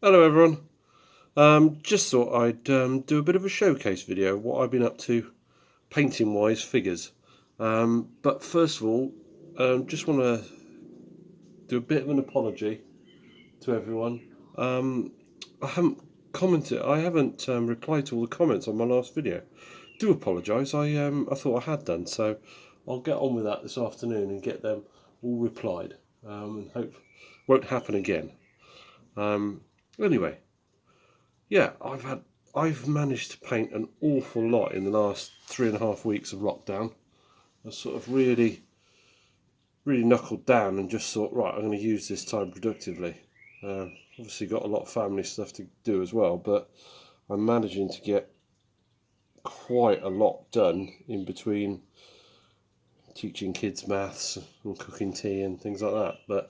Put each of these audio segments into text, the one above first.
Hello everyone. Just thought I'd do a bit of a showcase video of what I've been up to painting wise figures. But first of all, just want to do a bit of an apology to everyone. I haven't I haven't replied to all the comments on my last video. Do apologise. I thought I had done, so I'll get on with that this afternoon and get them all replied. And hope won't happen again. Anyway. Yeah, I've managed to paint an awful lot in the last 3.5 weeks of lockdown. I sort of really knuckled down and just thought, right, I'm going to use this time productively. Obviously got a lot of family stuff to do as well, but I'm managing to get quite a lot done in between teaching kids maths and cooking tea and things like that. But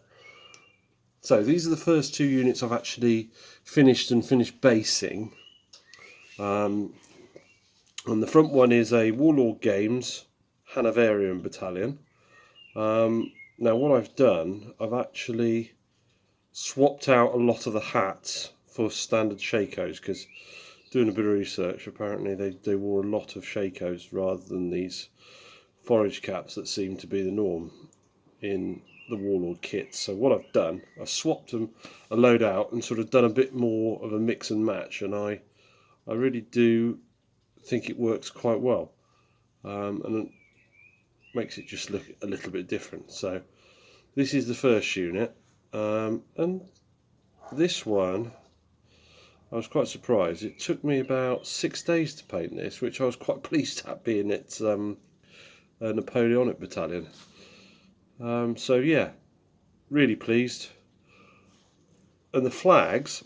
so these are the first two units I've actually finished basing. And the front one is a Warlord Games Hanovarian battalion. Now what I've done, I've actually swapped out a lot of the hats for standard shakos, because doing a bit of research, apparently they wore a lot of shakos rather than these forage caps that seem to be the norm in the Warlord kits. So what I've done, I swapped them a load out and sort of done a bit more of a mix and match, and I really do think it works quite well, and it makes it just look a little bit different. So this is the first unit, and this one I was quite surprised. It took me about 6 days to paint this, which I was quite pleased at, being it's a Napoleonic battalion. So yeah, really pleased. And the flags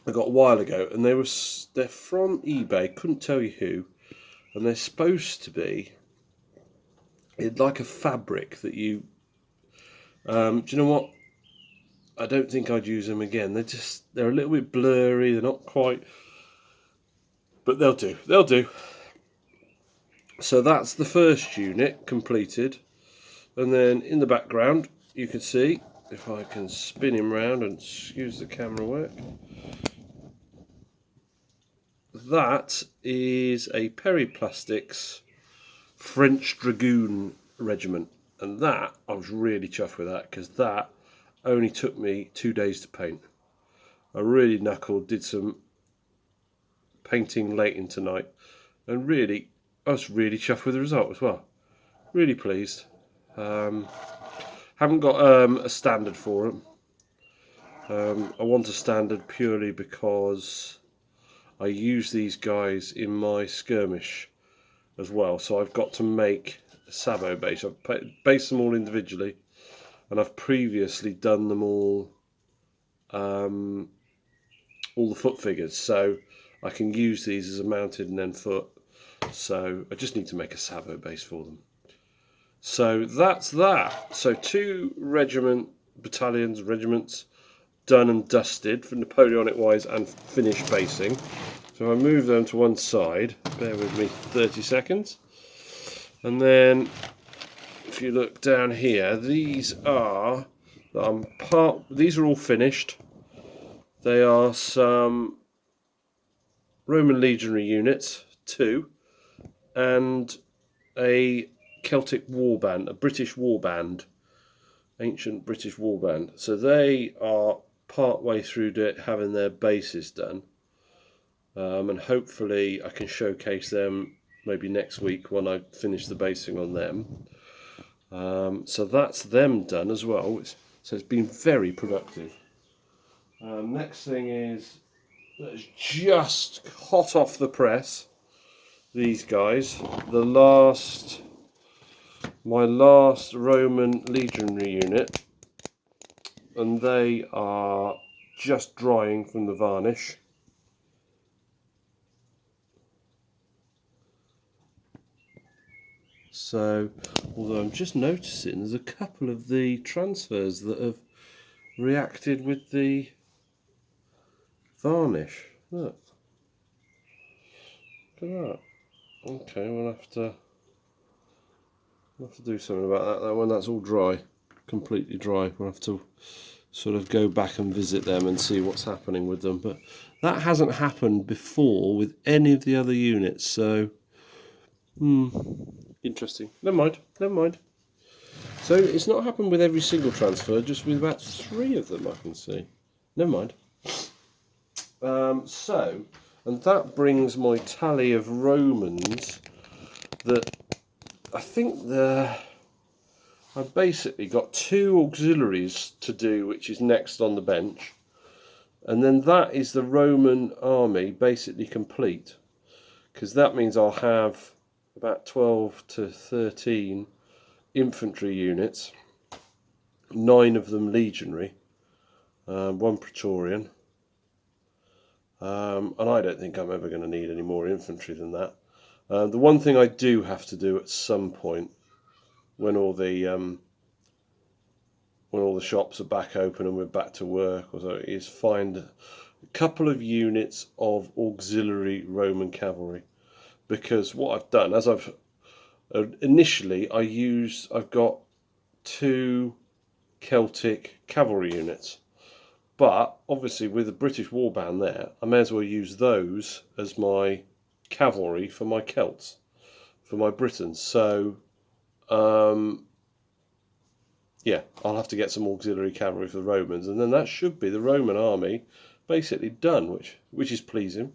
I got a while ago, and they're from eBay, couldn't tell you who, and they're supposed to be like a fabric that you do you know what, I don't think I'd use them again. They're a little bit blurry, they're not quite, but they'll do. So that's the first unit completed, and then in the background you can see, if I can spin him round and excuse the camera work, that is a Periplastics French Dragoon regiment, and that I was really chuffed with that, because that only took me 2 days to paint. I really knuckled, did some painting late into night, and really I was really chuffed with the result as well. Really pleased. Haven't got a standard for them. I want a standard purely because I use these guys in my skirmish as well, so I've got to make a Sabo base. I've based them all individually, and I've previously done them all the foot figures, so I can use these as a mounted and then foot. So I just need to make a Sabo base for them. So that's that. So 2 regiments done and dusted for Napoleonic wise and finished basing. So I move them to one side, bear with me 30 seconds, and then if you look down here, these are all finished. They are some Roman legionary units, 2, and a Celtic warband, a British warband, ancient British warband. So they are part way through having their bases done, and hopefully I can showcase them maybe next week when I finish the basing on them. So that's them done as well. So it's been very productive. Next thing is, that's just hot off the press, these guys, my last Roman legionary unit, and they are just drying from the varnish. So, although I'm just noticing there's a couple of the transfers that have reacted with the varnish. Look at that. Okay, we'll have to do something about that when that's all dry, completely dry. We'll have to sort of go back and visit them and see what's happening with them. But that hasn't happened before with any of the other units, so interesting. Never mind. So it's not happened with every single transfer, just with about 3 of them I can see. Never mind. And that brings my tally of Romans that I think I've basically got 2 auxiliaries to do, which is next on the bench. And then that is the Roman army basically complete. Because that means I'll have about 12 to 13 infantry units, 9 of them legionary, 1 Praetorian. And I don't think I'm ever going to need any more infantry than that. The one thing I do have to do at some point, when all the shops are back open and we're back to work, or so, is find a couple of units of auxiliary Roman cavalry. Because what I've done, as I've initially, I've got 2 Celtic cavalry units. But obviously with the British warband there, I may as well use those as my cavalry for my Celts, for my Britons. So, yeah, I'll have to get some auxiliary cavalry for the Romans, and then that should be the Roman army basically done, which is pleasing.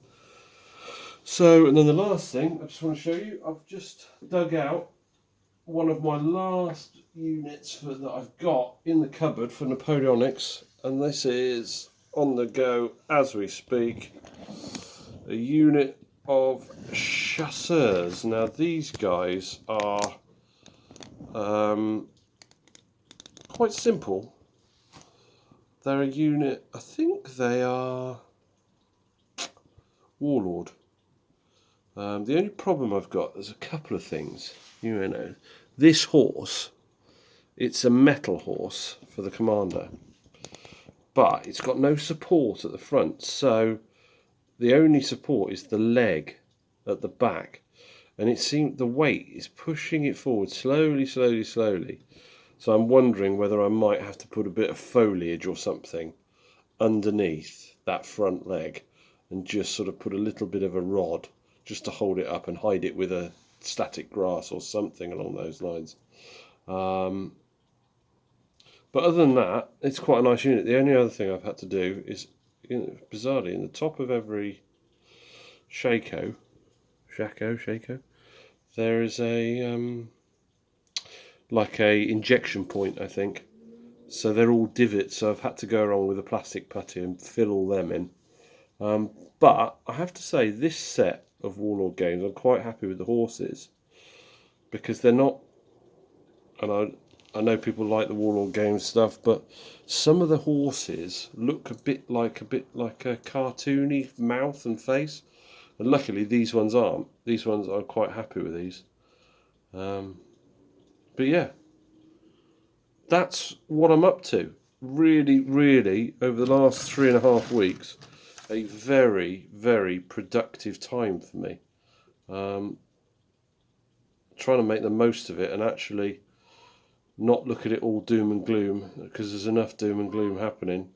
So, and then the last thing I just want to show you, I've just dug out one of my last units that I've got in the cupboard for Napoleonics, and this is on the go as we speak, a unit of chasseurs. Now these guys are quite simple. They're a unit, I think they are warlord. The only problem I've got, there's a couple of things. You know, this horse, it's a metal horse for the commander, but it's got no support at the front, so the only support is the leg at the back, and it seems the weight is pushing it forward slowly. So I'm wondering whether I might have to put a bit of foliage or something underneath that front leg and just sort of put a little bit of a rod just to hold it up and hide it with a static grass or something along those lines. But other than that, it's quite a nice unit. The only other thing I've had to do is, bizarrely, in the top of every shako, there is a like a injection point, I think. So they're all divots. So I've had to go around with a plastic putty and fill all them in. But I have to say, this set of Warlord games, I'm quite happy with the horses, because they're not, and I know people like the Warlord games stuff, but some of the horses look a bit like a cartoony mouth and face, and luckily these ones aren't. These ones, I'm quite happy with these. But yeah, that's what I'm up to. Really, over the last 3.5 weeks, a very productive time for me. Trying to make the most of it and actually not look at it all doom and gloom, because there's enough doom and gloom happening.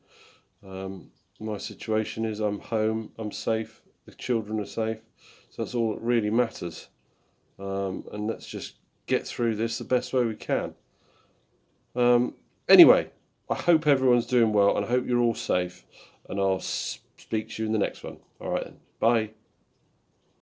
My situation is I'm home, I'm safe, the children are safe, so that's all that really matters. And let's just get through this the best way we can. Anyway, I hope everyone's doing well, and I hope you're all safe, and I'll speak to you in the next one. All right then, bye.